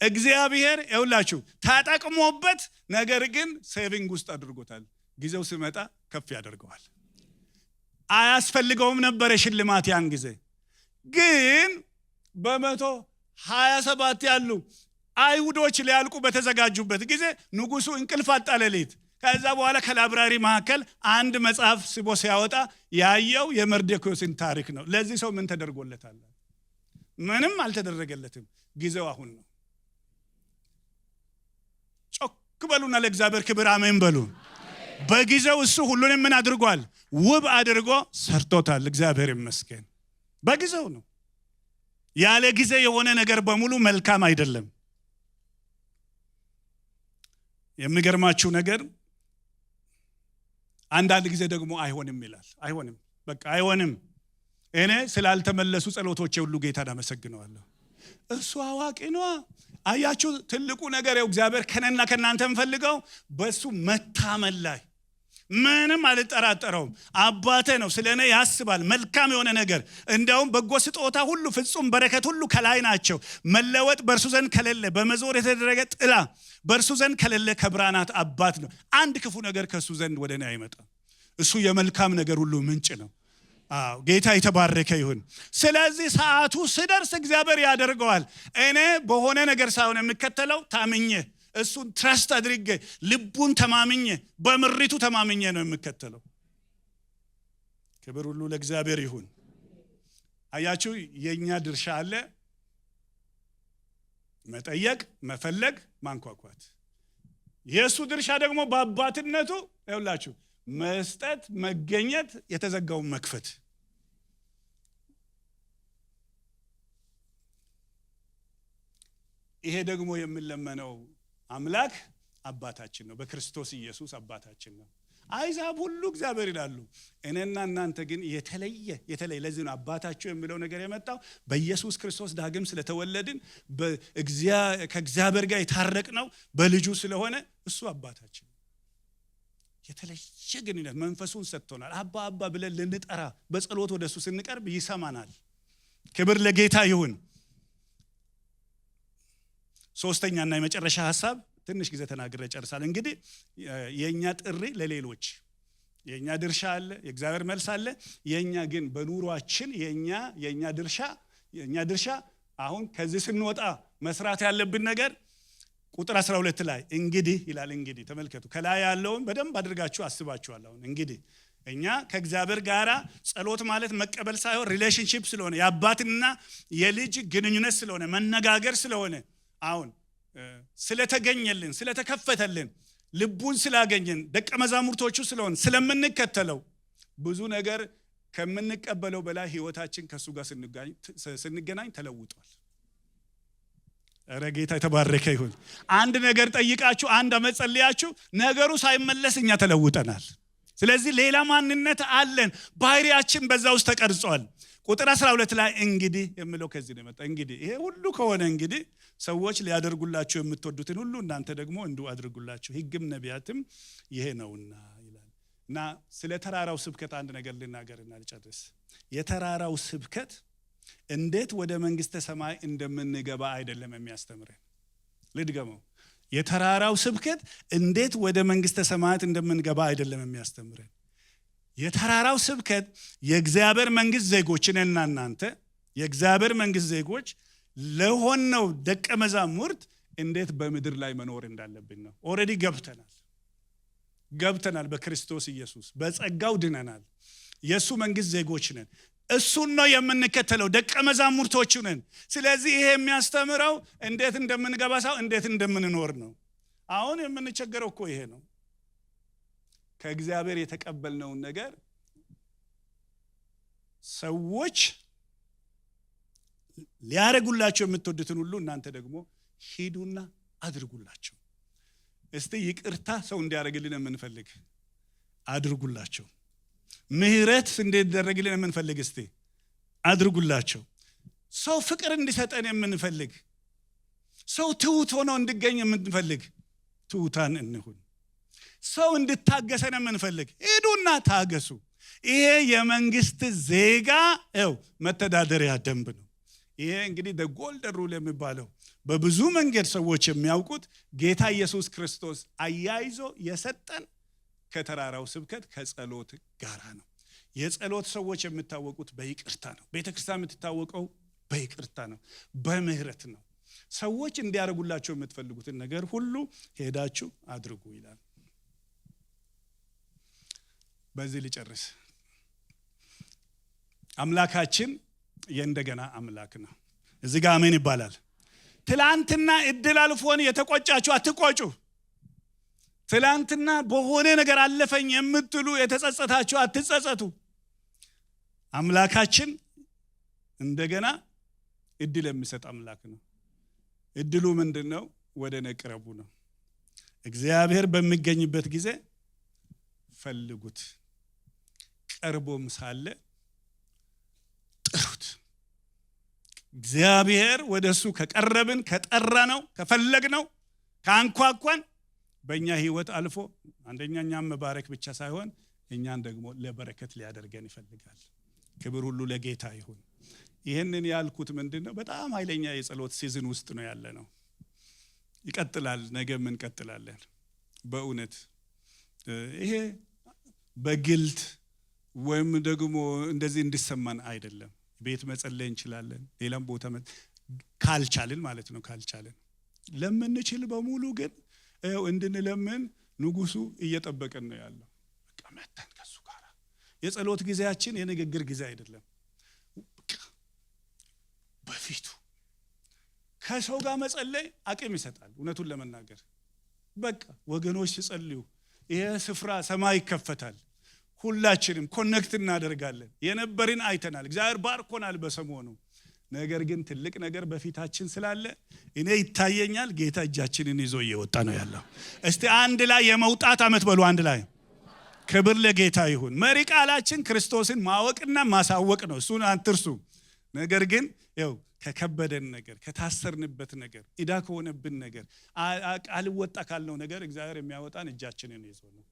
እግዚአብሔር ይውላችሁ ታጠቅሞበት፣ ነገር ግን ሴቪንግ ውስጥ አድርጎታል። ጊዜው ሲመጣ ከፍ ያደርገዋል። አያስፈልገውም ነበር ሽልማት ያን ጊዜ። ግን በ127 ያሉ አይሁዶች ሊያልቁ በተዘጋጁበት ጊዜ ንጉሱ እንቅልፍ አጣ ሌሊት። ከዛ በኋላ ከላይብራሪ መካከል አንድ መጽሐፍ ስቦ ሲያወጣ ያየው የመርዶክዮስን ታሪክ ነው። ለዚህ ሰው ምን ተደርጎለታል? ምንም አልተደረገለትም። ጊዜው አሁን ነው። ጮክ በሉና ለእግዚአብሔር ክብር አሜን በሉ። በጊዜው እሱ ሁሉንም ምን አድርጓል? ውብ አድርጎ ሰርቶታል። እግዚአብሔር ይመስገን። በጊዜው ነው። ያለ ጊዜ የሆነ ነገር በሙሉ መልካም አይደለም። የሚገርማችሁ ነገር አንዳንድ ጊዜ ደግሞ አይሆንም ይላል። አይሆንም፣ በቃ አይሆንም። እኔ ስላልተመለሱ ጸሎቶቼ ሁሉ ጌታን አመሰግነዋለሁ። እሱ አዋቂ ነው። አያችሁ ትልቁ ነገር እግዚአብሔር ከነና ከናንተ እንፈልገው በሱ መታመን ላይ ምንም አልጠራጠረውም። አባቴ ነው፣ ስለኔ ያስባል። መልካም የሆነ ነገር እንደውም በጎ ስጦታ ሁሉ ፍጹም በረከት ሁሉ ከላይ ናቸው። መለወጥ በእርሱ ዘንድ ከሌለ፣ በመዞር የተደረገ ጥላ በእርሱ ዘንድ ከሌለ ከብርሃናት አባት ነው። አንድ ክፉ ነገር ከሱ ዘንድ ወደ እኔ አይመጣም። እሱ የመልካም ነገር ሁሉ ምንጭ ነው። ጌታ የተባረከ ይሁን። ስለዚህ ሰዓቱ ሲደርስ እግዚአብሔር ያደርገዋል። እኔ በሆነ ነገር ሳይሆን የሚከተለው ታምኜ እሱን ትረስት አድርጌ ልቡን ተማምኜ በምሪቱ ተማምኜ ነው የሚከተለው። ክብር ሁሉ ለእግዚአብሔር ይሁን። አያችሁ የኛ ድርሻ አለ፣ መጠየቅ፣ መፈለግ፣ ማንኳኳት። የሱ ድርሻ ደግሞ በአባትነቱ ይኸውላችሁ መስጠት፣ መገኘት፣ የተዘጋውን መክፈት። ይሄ ደግሞ የሚለመነው አምላክ አባታችን ነው። በክርስቶስ ኢየሱስ አባታችን ነው። አሕዛብ ሁሉ እግዚአብሔር ይላሉ። እኔና እናንተ ግን የተለየ ለዚህ ነው አባታችሁ የሚለው ነገር የመጣው በኢየሱስ ክርስቶስ ዳግም ስለተወለድን ከእግዚአብሔር ጋር የታረቅነው በልጁ ስለሆነ እሱ አባታችን የተለየ ግንኙነት መንፈሱን ሰጥቶናል። አባ አባ ብለን ልንጠራ በጸሎት ወደሱ ስንቀርብ ይሰማናል። ክብር ለጌታ ይሁን። ሶስተኛና የመጨረሻ ሐሳብ ትንሽ ጊዜ ተናግሬ ጨርሳለሁ። እንግዲህ የኛ ጥሪ ለሌሎች የኛ ድርሻ አለ፣ የእግዚአብሔር መልስ አለ። የኛ ግን በኑሯችን የኛ ድርሻ አሁን ከዚህ ስንወጣ መስራት ያለብን ነገር ቁጥር 12 ላይ እንግዲህ ይላል። እንግዲህ ተመልከቱ፣ ከላይ ያለውን በደንብ አድርጋችሁ አስባችኋል። አሁን እንግዲህ እኛ ከእግዚአብሔር ጋራ ጸሎት ማለት መቀበል ሳይሆን ሪሌሽንሺፕ ስለሆነ የአባትና የልጅ ግንኙነት ስለሆነ መነጋገር ስለሆነ አሁን ስለተገኘልን ስለተከፈተልን ልቡን ስላገኘን ደቀ መዛሙርቶቹ ስለሆን ስለምንከተለው ብዙ ነገር ከምንቀበለው በላይ ህይወታችን ከሱ ጋር ስንገናኝ ተለውጧል። ጌታ የተባረከ ይሁን። አንድ ነገር ጠይቃችሁ አንድ አመት ጸልያችሁ ነገሩ ሳይመለስ እኛ ተለውጠናል። ስለዚህ ሌላ ማንነት አለን። ባህሪያችን በዛ ውስጥ ተቀርጿል። ቁጥር 12 ላይ እንግዲህ የሚለው ከዚህ ነው የመጣው። እንግዲህ ይሄ ሁሉ ከሆነ እንግዲህ ሰዎች ሊያደርጉላችሁ የምትወዱትን ሁሉ እናንተ ደግሞ እንዲሁ አድርጉላችሁ፣ ሕግም ነቢያትም ይሄ ነውና ይላል። እና ስለ ተራራው ስብከት አንድ ነገር ልናገርና ልጨርስ። የተራራው ስብከት እንዴት ወደ መንግስተ ሰማይ እንደምንገባ አይደለም የሚያስተምረን። ልድገመው። የተራራው ስብከት እንዴት ወደ መንግስተ ሰማያት እንደምንገባ አይደለም የሚያስተምረን። የተራራው ስብከት የእግዚአብሔር መንግስት ዜጎች ነንና እናንተ የእግዚአብሔር መንግስት ዜጎች ለሆነው ደቀ መዛሙርት እንዴት በምድር ላይ መኖር እንዳለብን ነው። ኦሬዲ ገብተናል። በክርስቶስ ኢየሱስ በጸጋው ድነናል። የሱ መንግስት ዜጎች ነን። እሱን ነው የምንከተለው። ደቀ መዛሙርቶቹ ነን። ስለዚህ ይሄ የሚያስተምረው እንዴት እንደምንገባ ሳይሆን እንዴት እንደምንኖር ነው። አሁን የምንቸገረው እኮ ይሄ ነው። ከእግዚአብሔር የተቀበልነውን ነገር ሰዎች ሊያረጉላቸው የምትወዱትን ሁሉ እናንተ ደግሞ ሂዱና አድርጉላቸው። እስቲ ይቅርታ ሰው እንዲያረግልን የምንፈልግ አድርጉላቸው። ምህረት እንዲደረግልን የምንፈልግ እስቲ አድርጉላቸው። ሰው ፍቅር እንዲሰጠን የምንፈልግ ሰው ትሁት ሆኖ እንዲገኝ የምንፈልግ ትሁታን እንሁን። ሰው እንድታገሰን የምንፈልግ ሂዱና ታገሱ። ይሄ የመንግስት ዜጋ መተዳደሪያ ደንብ ነው። ይሄ እንግዲህ ጎልደን ሩል የሚባለው በብዙ መንገድ ሰዎች የሚያውቁት ጌታ ኢየሱስ ክርስቶስ አያይዞ የሰጠን ከተራራው ስብከት ከጸሎት ጋራ ነው። የጸሎት ሰዎች የሚታወቁት በይቅርታ ነው። ቤተክርስቲያን የምትታወቀው በይቅርታ ነው፣ በምህረት ነው። ሰዎች እንዲያደርጉላቸው የምትፈልጉትን ነገር ሁሉ ሄዳችሁ አድርጉ ይላል። በዚህ ልጨርስ። አምላካችን የእንደገና አምላክ ነው። እዚህ ጋር አሜን ይባላል። ትላንትና እድል አልፎን የተቆጫችሁ አትቆጩ። ትላንትና በሆነ ነገር አለፈኝ የምትሉ የተጸጸታችሁ አትጸጸቱ። አምላካችን እንደገና እድል የሚሰጥ አምላክ ነው። እድሉ ምንድነው? ወደ ነቅረቡ ነው። እግዚአብሔር በሚገኝበት ጊዜ ፈልጉት፣ ቀርቦም ሳለ ጥሩት። እግዚአብሔር ወደሱ ከቀረብን ከጠራነው ከፈለግነው ካንኳኳን በእኛ ህይወት አልፎ አንደኛኛም መባረክ ብቻ ሳይሆን እኛን ደግሞ ለበረከት ሊያደርገን ይፈልጋል። ክብር ሁሉ ለጌታ ይሁን። ይህንን ያልኩት ምንድነው? በጣም ኃይለኛ የጸሎት ሲዝን ውስጥ ነው ያለነው። ይቀጥላል፣ ነገም እንቀጥላለን። በእውነት ይሄ በግልት ወይም ደግሞ እንደዚህ እንዲሰማን አይደለም። ቤት መጸለይ እንችላለን፣ ሌላም ቦታ ካልቻልን ማለት ነው። ካልቻልን ለምንችል በሙሉ ግን እንድንለምን ንጉሱ እየጠበቀን ነው ያለው። በቃ መተን ከሱ ጋር የጸሎት ጊዜያችን የንግግር ጊዜ አይደለም። በፊቱ ከሰው ጋር መጸለይ አቅም ይሰጣል። እውነቱን ለመናገር በቃ ወገኖች ሲጸልዩ ይሄ ስፍራ ሰማይ ይከፈታል። ሁላችንም ኮኔክት እናደርጋለን። የነበርን አይተናል። እግዚአብሔር ባርኮናል በሰሞኑ። ነገር ግን ትልቅ ነገር በፊታችን ስላለ እኔ ይታየኛል ጌታ እጃችንን ይዞ እየወጣ ነው ያለው። እስቲ አንድ ላይ የመውጣት አመት በሉ። አንድ ላይ ክብር ለጌታ ይሁን። መሪ ቃላችን ክርስቶስን ማወቅና ማሳወቅ ነው። እሱን አትርሱ። ነገር ግን ያው ከከበደን ነገር፣ ከታሰርንበት ነገር፣ ዕዳ ከሆነብን ነገር፣ አልወጣ ካልነው ነገር እግዚአብሔር የሚያወጣን እጃችንን ይዞ ነው።